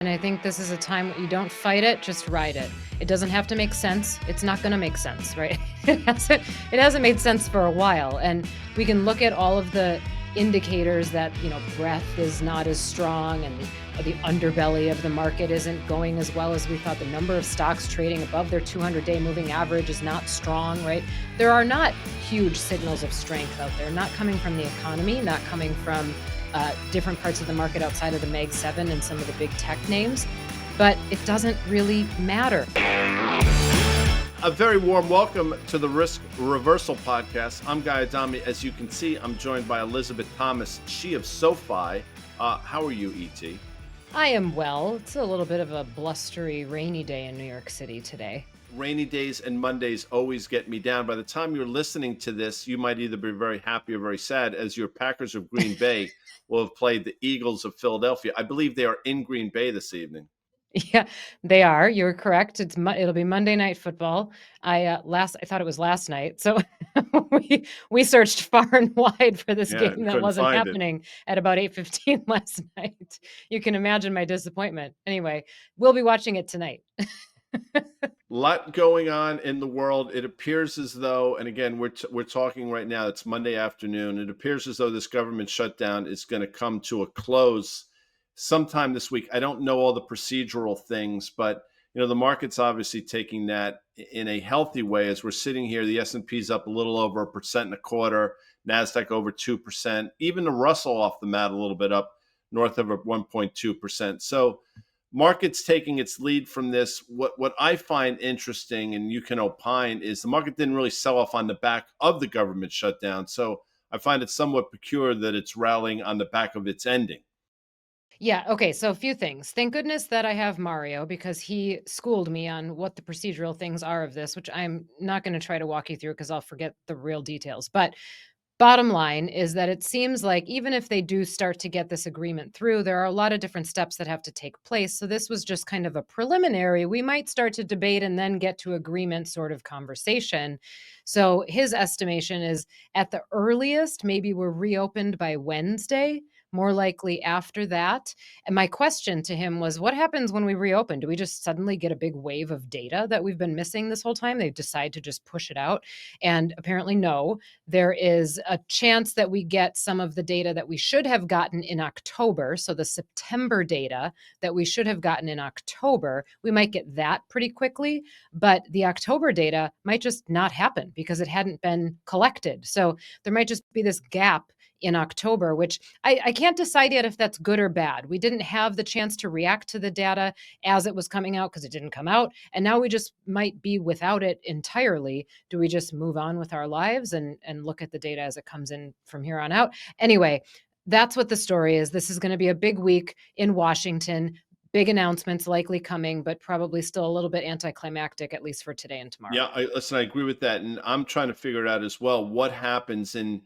And I think this is a time you don't fight it, just ride it. It doesn't have to make sense. It's not going to make sense, right? It hasn't made sense for a while. And we can look at all of the indicators that, breadth is not as strong and the underbelly of the market isn't going as well as we thought. The number of stocks trading above their 200-day moving average is not strong, right? There are not huge signals of strength out there, not coming from the economy, not coming from different parts of the market outside of the Mag 7 and some of the big tech names, but it doesn't really matter. A very warm welcome to the Risk Reversal Podcast. I'm Guy Adami. As you can see, I'm joined by Elizabeth Thomas, she of SoFi. How are you, E.T.? I am well. It's a little bit of a blustery, rainy day in New York City today. Rainy days and Mondays always get me down. By the time you're listening to this, you might either be very happy or very sad, as your Packers of Green Bay will have played the Eagles of Philadelphia. I believe they are in Green Bay this evening. Yeah, they are. You're correct. It'll be Monday Night Football. I thought it was last night, so we searched far and wide for this game that wasn't happening at about 8:15 last night. You can imagine my disappointment. Anyway, we'll be watching it tonight. Lot going on in the world. It appears as though, and again, we're talking right now, it's Monday afternoon. It appears as though this government shutdown is going to come to a close sometime this week. I don't know all the procedural things, but the market's obviously taking that in a healthy way. As we're sitting here, the S&P's up a little over 1.25%, NASDAQ over 2%, even the Russell off the mat a little bit up north of 1.2%. So market's taking its lead from this. What I find interesting, and you can opine, is the market didn't really sell off on the back of the government shutdown. So I find it somewhat peculiar that it's rallying on the back of its ending. Yeah. Okay. So a few things. Thank goodness that I have Mario, because he schooled me on what the procedural things are of this, which I'm not going to try to walk you through because I'll forget the real details. But bottom line is that it seems like even if they do start to get this agreement through, there are a lot of different steps that have to take place. So this was just kind of a preliminary. We might start to debate and then get to agreement sort of conversation. So his estimation is at the earliest, maybe we're reopened by Wednesday, more likely after that. And my question to him was, what happens when we reopen? Do we just suddenly get a big wave of data that we've been missing this whole time? They decide to just push it out. And apparently, no. There is a chance that we get some of the data that we should have gotten in October. So the September data that we should have gotten in October, we might get that pretty quickly. But the October data might just not happen because it hadn't been collected. So there might just be this gap in October, which I can't decide yet if that's good or bad. We didn't have the chance to react to the data as it was coming out because it didn't come out. And now we just might be without it entirely. Do we just move on with our lives and look at the data as it comes in from here on out? Anyway, that's what the story is. This is going to be a big week in Washington. Big announcements likely coming, but probably still a little bit anticlimactic, at least for today and tomorrow. Yeah, I agree with that. And I'm trying to figure it out as well. What happens in,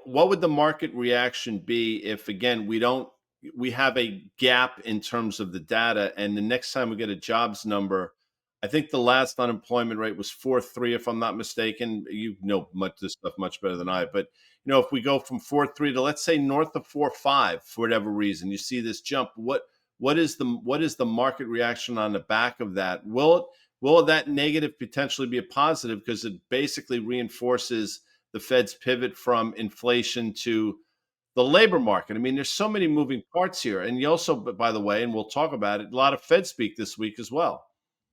what would the market reaction be if, again, we have a gap in terms of the data, and the next time we get a jobs number, I think the last unemployment rate was 4.3, if I'm not mistaken. You know this stuff much better than I, but if we go from 4.3 to, let's say, north of 4.5 for whatever reason, you see this jump. What is the market reaction on the back of that? Will that negative potentially be a positive because it basically reinforces the Fed's pivot from inflation to the labor market? I mean, there's so many moving parts here. And you also, by the way, and we'll talk about it, a lot of Fed speak this week as well.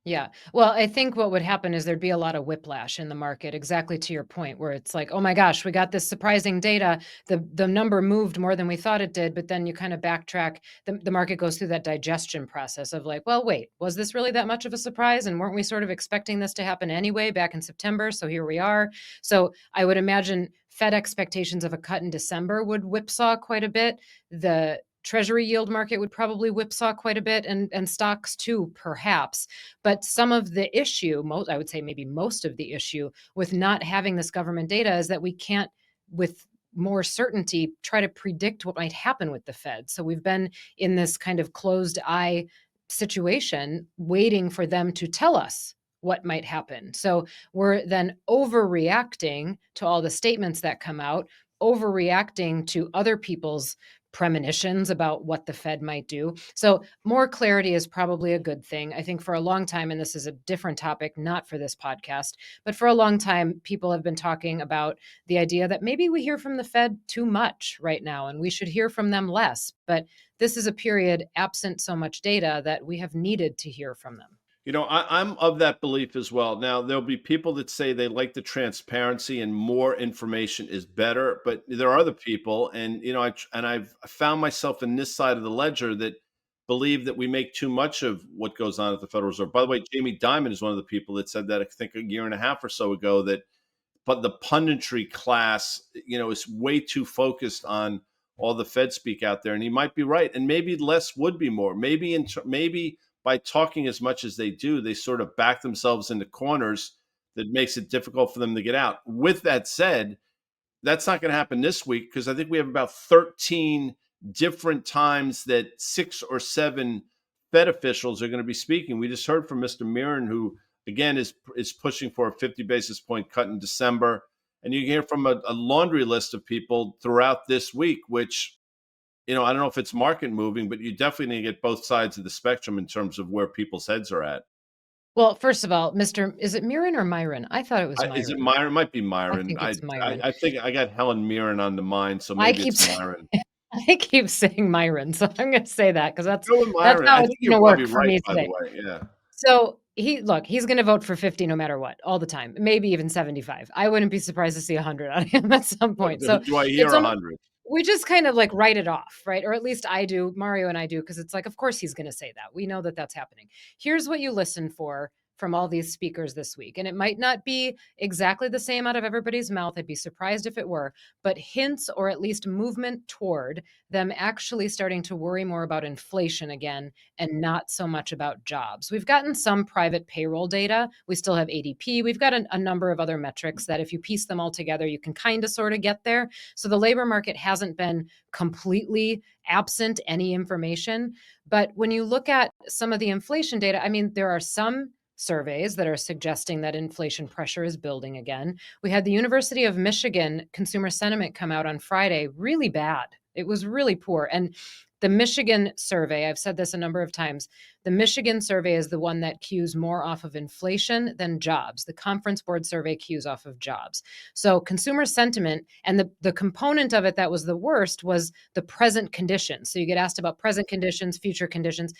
Yeah. Well, I think what would happen is there'd be a lot of whiplash in the market, exactly to your point, where it's like, oh my gosh, we got this surprising data. The number moved more than we thought it did, but then you kind of backtrack. The market goes through that digestion process of like, well, wait, was this really that much of a surprise? And weren't we sort of expecting this to happen anyway back in September? So here we are. So I would imagine Fed expectations of a cut in December would whipsaw quite a bit. The Treasury yield market would probably whipsaw quite a bit, and stocks too, perhaps. But some of the issue, I would say maybe most of the issue with not having this government data is that we can't, with more certainty, try to predict what might happen with the Fed. So we've been in this kind of closed eye situation waiting for them to tell us what might happen. So we're then overreacting to all the statements that come out, overreacting to other people's premonitions about what the Fed might do. So more clarity is probably a good thing. I think for a long time, and this is a different topic, not for this podcast, but for a long time, people have been talking about the idea that maybe we hear from the Fed too much right now and we should hear from them less. But this is a period absent so much data that we have needed to hear from them. I'm of that belief as well. Now, there'll be people that say they like the transparency and more information is better, but there are other people, and I've found myself in this side of the ledger that believe that we make too much of what goes on at the Federal Reserve. By the way, Jamie Dimon is one of the people that said that I think a year and a half or so ago that, but the punditry class, is way too focused on all the Fed speak out there, and he might be right. And maybe less would be more. Maybe by talking as much as they do, they sort of back themselves into corners that makes it difficult for them to get out. With that said, that's not going to happen this week because I think we have about 13 different times that 6 or 7 Fed officials are going to be speaking. We just heard from Mr. Mirren, who again is pushing for a 50 basis point cut in December, and you hear from a laundry list of people throughout this week, which I don't know if it's market moving, but you definitely need to get both sides of the spectrum in terms of where people's heads are at. Well, first of all, is it Mirren or Myron? I thought it was Is it Myron. Myron? It might be I Myron. think it's Myron. I think I got Helen Mirren on the mind, so I maybe keep it's saying, Myron. I keep saying Myron, so I'm going to say that because Go with that's Myron. how I it's think going you're to probably work for right, me by the today. way. Yeah. So he's going to vote for 50 no matter what, all the time, maybe even 75. I wouldn't be surprised to see 100 out of him at some point. So Do I hear it's 100? we just kind of like write it off, right? Or at least I do, Mario and I do, because it's like, of course he's going to say that. We know that that's happening. Here's what you listen for from all these speakers this week. And it might not be exactly the same out of everybody's mouth. I'd be surprised if it were, but hints or at least movement toward them actually starting to worry more about inflation again and not so much about jobs. We've gotten some private payroll data. We still have ADP. We've got a number of other metrics that if you piece them all together, you can kind of sort of get there. So the labor market hasn't been completely absent any information. But when you look at some of the inflation data, I mean, there are some surveys that are suggesting that inflation pressure is building again. We had the University of Michigan consumer sentiment come out on Friday, really bad. It was really poor. And the Michigan survey, I've said this a number of times, the Michigan survey is the one that cues more off of inflation than jobs. The Conference Board survey cues off of jobs. So consumer sentiment, and the component of it that was the worst was the present conditions. So you get asked about present conditions, future conditions.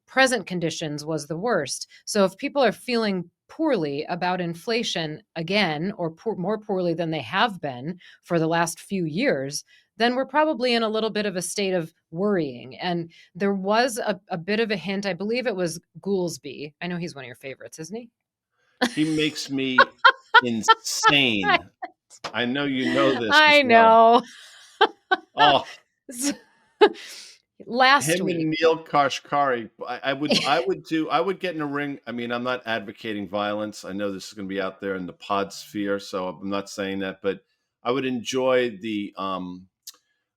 Present conditions was the worst. So if people are feeling poorly about inflation again, or more poorly than they have been for the last few years, then we're probably in a little bit of a state of worrying. And there was a bit of a hint. I believe it was Goolsby. I know he's one of your favorites, isn't he? He makes me insane. I know you know this as I well. know. Oh, Last him week. and Neil Kashkari. I would get in a ring. I mean, I'm not advocating violence. I know this is going to be out there in the pod sphere, so I'm not saying that, but I would enjoy the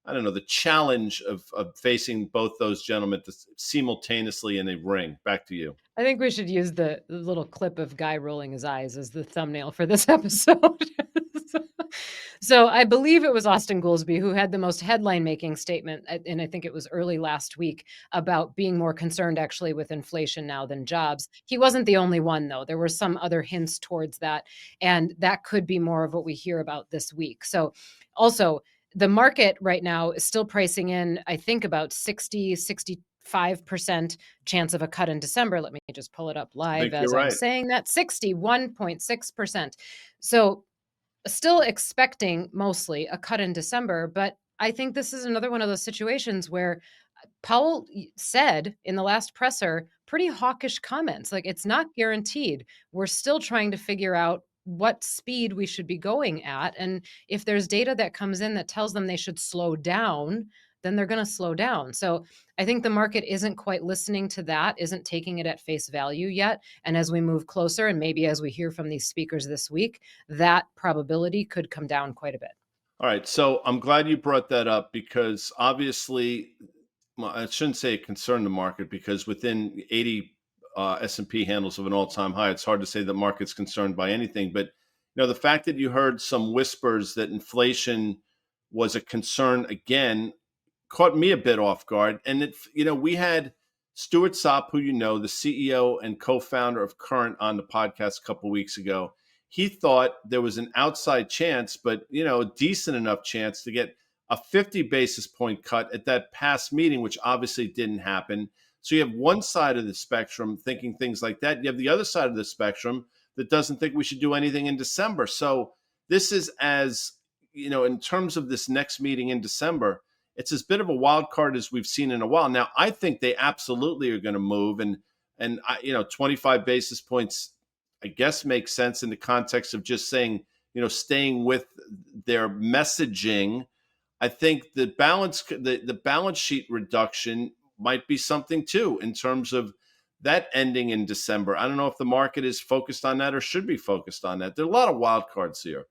I don't know, the challenge of facing both those gentlemen simultaneously in a ring. Back to you. I think we should use the little clip of Guy rolling his eyes as the thumbnail for this episode. So I believe it was Austin Goolsby who had the most headline-making statement, and I think it was early last week, about being more concerned actually with inflation now than jobs. He wasn't the only one, though. There were some other hints towards that, and that could be more of what we hear about this week. So also, the market right now is still pricing in, I think, about 65% chance of a cut in December. Let me just pull it up I live think you're as I'm right. saying that, 61.6%. So still expecting mostly a cut in December, but I think this is another one of those situations where Powell said in the last presser pretty hawkish comments, like it's not guaranteed. We're still trying to figure out what speed we should be going at. And if there's data that comes in that tells them they should slow down, then they're going to slow down. So I think the market isn't quite listening to that, isn't taking it at face value yet. And as we move closer, and maybe as we hear from these speakers this week, that probability could come down quite a bit. All right. So I'm glad you brought that up because obviously, well, I shouldn't say it concerned the market because within 80 S&P handles of an all-time high, it's hard to say the market's concerned by anything. But the fact that you heard some whispers that inflation was a concern again caught me a bit off guard. And we had Stuart Sopp, who the CEO and co-founder of Current, on the podcast a couple of weeks ago. He thought there was an outside chance, but a decent enough chance to get a 50 basis point cut at that past meeting, which obviously didn't happen. So you have one side of the spectrum thinking things like that. You have the other side of the spectrum that doesn't think we should do anything in December. So this is, as in terms of this next meeting in December, it's as bit of a wild card as we've seen in a while. Now, I think they absolutely are going to move, and 25 basis points, I guess, makes sense in the context of just saying, staying with their messaging. I think the balance sheet reduction might be something too, in terms of that ending in December. I don't know if the market is focused on that or should be focused on that. There are a lot of wild cards here.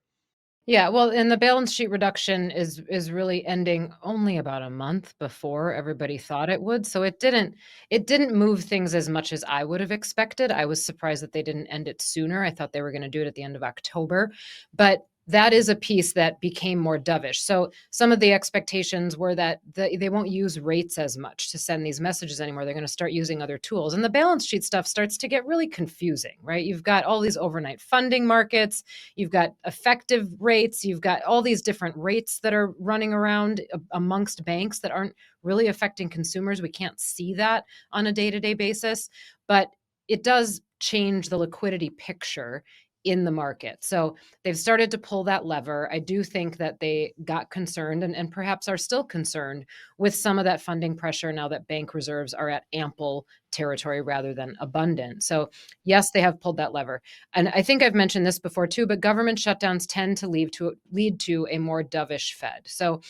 Yeah, well, and the balance sheet reduction is really ending only about a month before everybody thought it would. So it didn't move things as much as I would have expected. I was surprised that they didn't end it sooner. I thought they were going to do it at the end of October. But that is a piece that became more dovish. So some of the expectations were that they won't use rates as much to send these messages anymore. They're going to start using other tools. And the balance sheet stuff starts to get really confusing, right? You've got all these overnight funding markets. You've got effective rates. You've got all these different rates that are running around amongst banks that aren't really affecting consumers. We can't see that on a day-to-day basis, but it does change the liquidity picture in the market. So they've started to pull that lever. I do think that they got concerned and perhaps are still concerned with some of that funding pressure now that bank reserves are at ample territory rather than abundant. So yes, they have pulled that lever. And I think I've mentioned this before too, but government shutdowns tend to lead to a more dovish Fed. So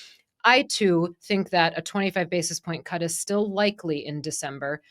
I too think that a 25 basis point cut is still likely in December,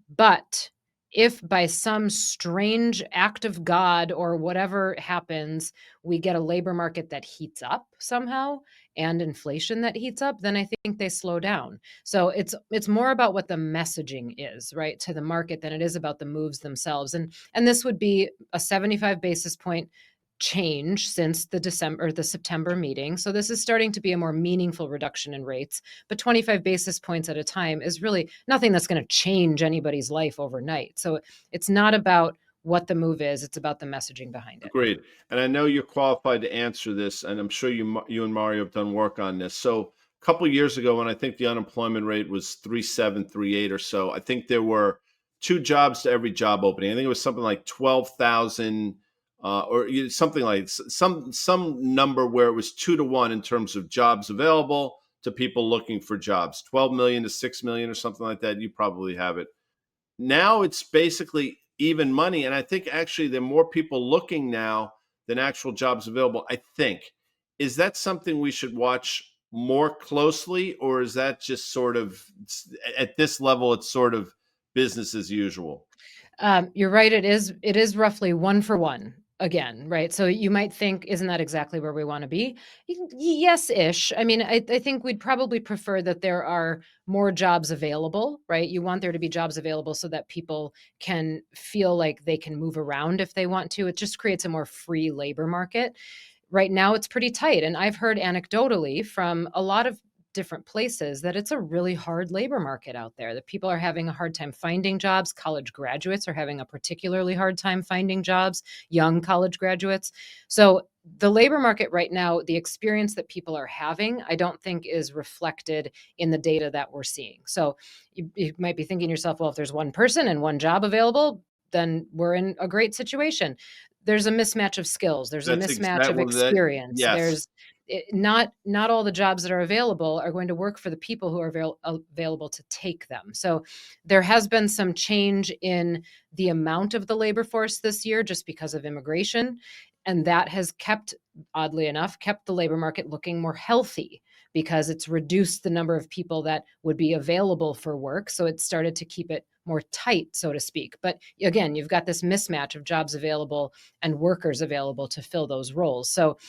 but if by some strange act of God or whatever happens, we get a labor market that heats up somehow and inflation that heats up, then I think they slow down. So it's more about what the messaging is, right, to the market than it is about the moves themselves. And this would be a 75 basis point change since the September meeting. So this is starting to be a more meaningful reduction in rates, but 25 basis points at a time is really nothing that's going to change anybody's life overnight. So it's not about what the move is, it's about the messaging behind it. Agreed. And I know you're qualified to answer this, and I'm sure you and Mario have done work on this. So a couple of years ago, when I think the unemployment rate was 3.7, 3.8 or so, I think there were 2 jobs to every job opening. I think it was something like 12,000, or something like some number where it was 2 to 1 in terms of jobs available to people looking for jobs. 12 million to 6 million or something like that. You probably have it. Now it's basically even money. And I think actually there are more people looking now than actual jobs available, I think. Is that something we should watch more closely, or is that just sort of, at this level, it's sort of business as usual? You're right. It is roughly 1 for 1 again, right? So you might think, isn't that exactly where we want to be? Yes-ish. I mean, I think we'd probably prefer that there are more jobs available, right? You want there to be jobs available so that people can feel like they can move around if they want to. It just creates a more free labor market. Right now, it's pretty tight. And I've heard anecdotally from a lot of different places that it's a really hard labor market out there, that people are having a hard time finding jobs. College graduates are having a particularly hard time finding jobs, young college graduates. So the labor market right now, the experience that people are having, I don't think is reflected in the data that we're seeing. So you might be thinking to yourself, well, if there's one person and one job available, then we're in a great situation. There's a mismatch of skills. There's a That's mismatch of exactly that. experience. Yes. Not all the jobs that are available are going to work for the people who are available to take them. So there has been some change in the amount of the labor force this year just because of immigration. And that has oddly enough, kept the labor market looking more healthy because it's reduced the number of people that would be available for work. So it started to keep it more tight, so to speak. But again, you've got this mismatch of jobs available and workers available to fill those roles. So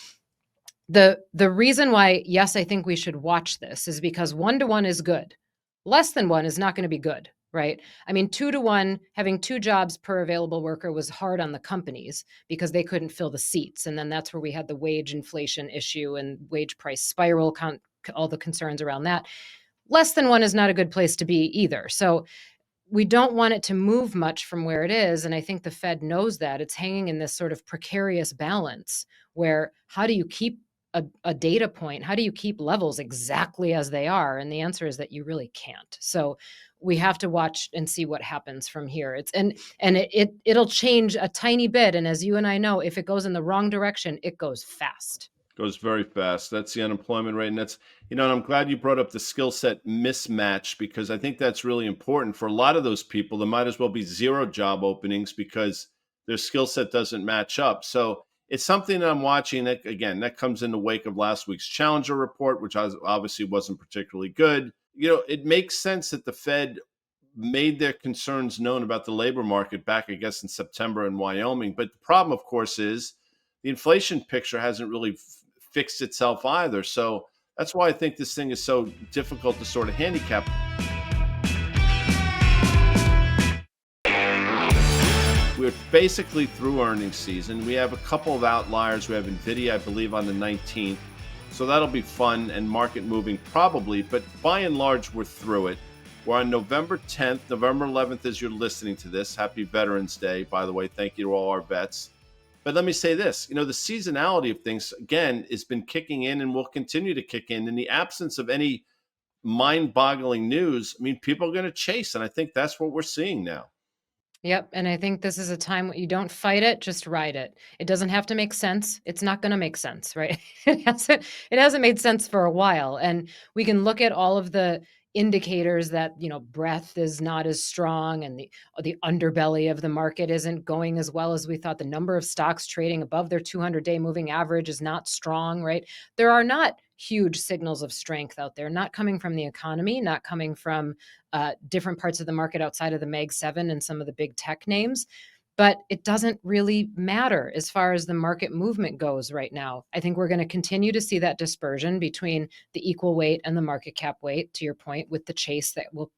the reason why, yes, I think we should watch this is because 1 to 1 is good. Less than 1 is not going to be good, right? I mean, 2 to 1, having 2 jobs per available worker was hard on the companies because they couldn't fill the seats. And then that's where we had the wage inflation issue and wage price spiral, all the concerns around that. less than 1 is not a good place to be either. So we don't want it to move much from where it is, and I think the Fed knows that. It's hanging in this sort of precarious balance where how do you keep a data point? How do you keep levels exactly as they are? And the answer is that you really can't. So we have to watch and see what happens from here. It'll change a tiny bit, and as you and I know, if it goes in the wrong direction, it goes fast. Goes very fast. That's the unemployment rate. And that's, and I'm glad you brought up the skill set mismatch, because I think that's really important for a lot of those people. There might as well be zero job openings because their skill set doesn't match up. So it's something that I'm watching. That, again, that comes in the wake of last week's Challenger report, which obviously wasn't particularly good. It makes sense that the Fed made their concerns known about the labor market back, I guess, in September in Wyoming. But the problem, of course, is the inflation picture hasn't really fixed itself either. So that's why I think this thing is so difficult to sort of handicap. We're basically through earnings season. We have a couple of outliers. We have Nvidia, I believe, on the 19th. So that'll be fun and market moving probably. But by and large, we're through it. We're on November 10th, November 11th as you're listening to this. Happy Veterans Day, by the way. Thank you to all our vets. But let me say this, the seasonality of things, again, has been kicking in and will continue to kick in the absence of any mind-boggling news. I mean, people are going to chase, and I think that's what we're seeing now. Yep, and I think this is a time when you don't fight it, just ride it. It doesn't have to make sense. It's not going to make sense, right? It hasn't made sense for a while, and we can look at all of the indicators that, breadth is not as strong and the underbelly of the market isn't going as well as we thought. The number of stocks trading above their 200-day moving average is not strong, right? There are not huge signals of strength out there, not coming from the economy, not coming from different parts of the market outside of the Mag 7 and some of the big tech names. But it doesn't really matter as far as the market movement goes right now. I think we're going to continue to see that dispersion between the equal weight and the market cap weight, to your point, with the chase that will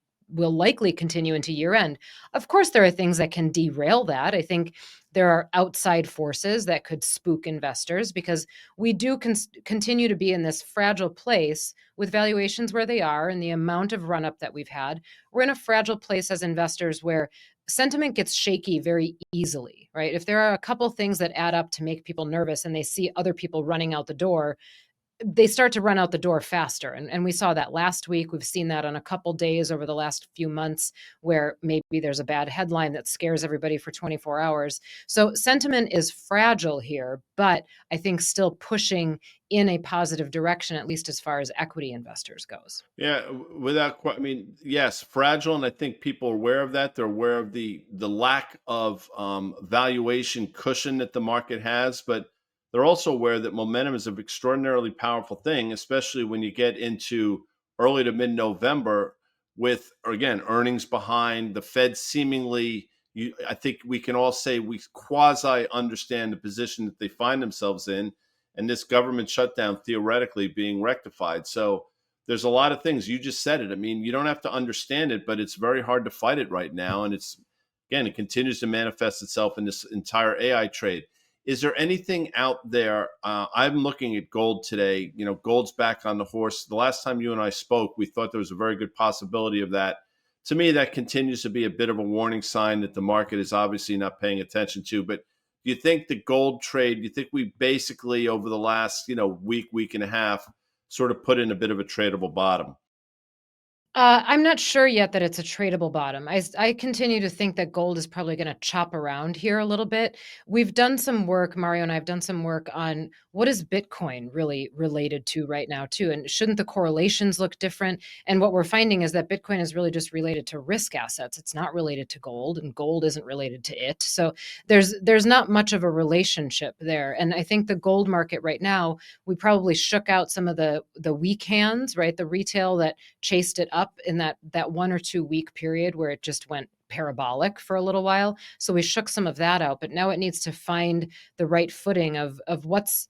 likely continue into year end. Of course, there are things that can derail that. I think there are outside forces that could spook investors because we do continue to be in this fragile place with valuations where they are and the amount of run up that we've had. We're in a fragile place as investors where sentiment gets shaky very easily, right? If there are a couple things that add up to make people nervous and they see other people running out the door, they start to run out the door faster. And we saw that last week. We've seen that on a couple days over the last few months where maybe there's a bad headline that scares everybody for 24 hours. So sentiment is fragile here, but I think still pushing in a positive direction, at least as far as equity investors goes. Yeah, I mean, yes, fragile, and I think people are aware of that. They're aware of the lack of valuation cushion that the market has, but they're also aware that momentum is an extraordinarily powerful thing, especially when you get into early to mid-November with, again, earnings behind the Fed seemingly. I think we can all say we quasi understand the position that they find themselves in, and this government shutdown theoretically being rectified. So there's a lot of things. You just said it. I mean, you don't have to understand it, but it's very hard to fight it right now. And it continues to manifest itself in this entire AI trade. Is there anything out there? I'm looking at gold today. Gold's back on the horse. The last time you and I spoke, we thought there was a very good possibility of that. To me, that continues to be a bit of a warning sign that the market is obviously not paying attention to. But do you think the gold trade, do you think we basically over the last, week and a half, sort of put in a bit of a tradable bottom? I'm not sure yet that it's a tradable bottom. I continue to think that gold is probably going to chop around here a little bit. We've done some work, Mario and I have done some work on what is Bitcoin really related to right now too, and shouldn't the correlations look different? And what we're finding is that Bitcoin is really just related to risk assets. It's not related to gold, and gold isn't related to it. So there's not much of a relationship there. And I think the gold market right now, we probably shook out some of the weak hands, right? The retail that chased it up in that 1 or 2 week period where it just went parabolic for a little while. So we shook some of that out, but now it needs to find the right footing of what's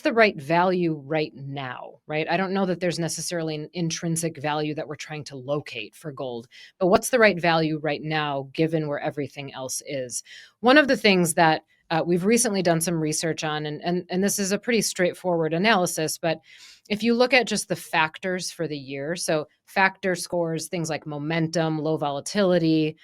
the right value right now, right? I don't know that there's necessarily an intrinsic value that we're trying to locate for gold, but what's the right value right now given where everything else is? One of the things that we've recently done some research on, and this is a pretty straightforward analysis, but if you look at just the factors for the year, so factor scores, things like momentum, low volatility,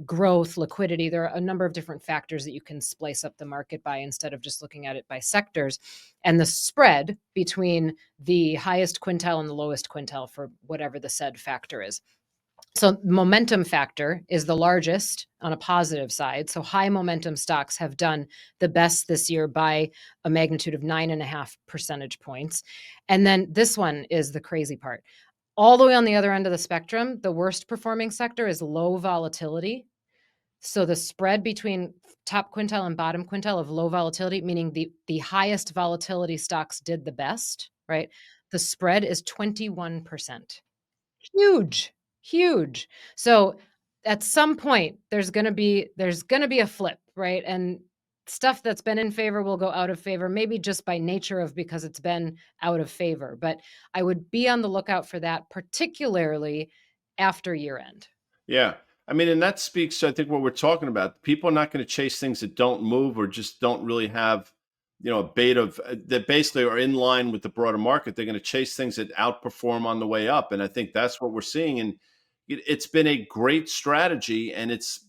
growth, liquidity, there are a number of different factors that you can splice up the market by instead of just looking at it by sectors. And the spread between the highest quintile and the lowest quintile for whatever the said factor is. So momentum factor is the largest on a positive side. So high momentum stocks have done the best this year by a magnitude of 9.5 percentage points. And then this one is the crazy part. All the way on the other end of the spectrum, the worst performing sector is low volatility. So the spread between top quintile and bottom quintile of low volatility, meaning the highest volatility stocks did the best, right? The spread is 21%. Huge, huge. So at some point there's going to be a flip, right? And stuff that's been in favor will go out of favor, maybe just by nature of because it's been out of favor. But I would be on the lookout for that, particularly after year end. Yeah. I mean, and that speaks to, I think, what we're talking about. People are not going to chase things that don't move or just don't really have, a beta of that basically are in line with the broader market. They're going to chase things that outperform on the way up. And I think that's what we're seeing. And it's been a great strategy. And it's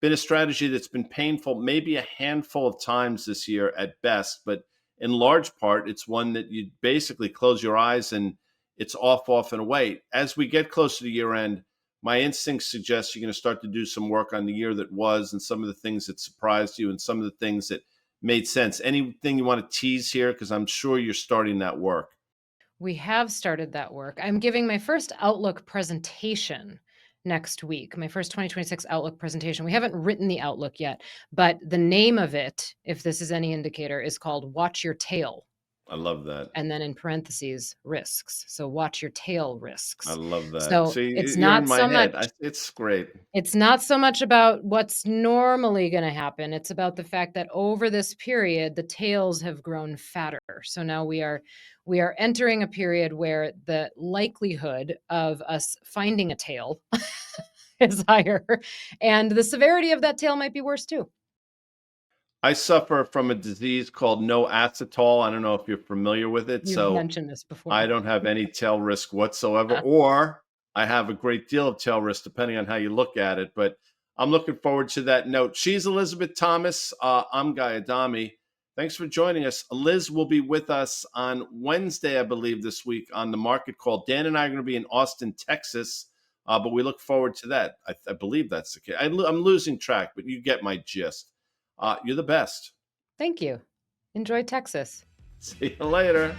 been a strategy that's been painful, maybe a handful of times this year at best. But in large part, it's one that you basically close your eyes and it's off, and away. As we get closer to year end, my instincts suggest you're going to start to do some work on the year that was and some of the things that surprised you and some of the things that made sense. Anything you want to tease here? Because I'm sure you're starting that work. We have started that work. I'm giving my first Outlook presentation next week, my first 2026 Outlook presentation. We haven't written the Outlook yet, but the name of it, if this is any indicator, is called Watch Your Tail. I love that. And then in parentheses, risks. So watch your tail I risks. love that. So See, it's you're in not my so much head. It's great. it's not so much about what's normally going to happen. It's about the fact that over this period, the tails have grown fatter. So now we are entering a period where the likelihood of us finding a tail is higher, and the severity of that tail might be worse too. I suffer from a disease called no acetol. I don't know if you're familiar with it. You've So mentioned this before. I don't have any tail risk whatsoever, or I have a great deal of tail risk, depending on how you look at it. But I'm looking forward to that note. She's Elizabeth Thomas. I'm Guy Adami. Thanks for joining us. Liz will be with us on Wednesday, I believe, this week on the market call. Dan and I are going to be in Austin, Texas, but we look forward to that. I believe that's the case. I'm losing track, but you get my gist. You're the best. Thank you. Enjoy Texas. See you later.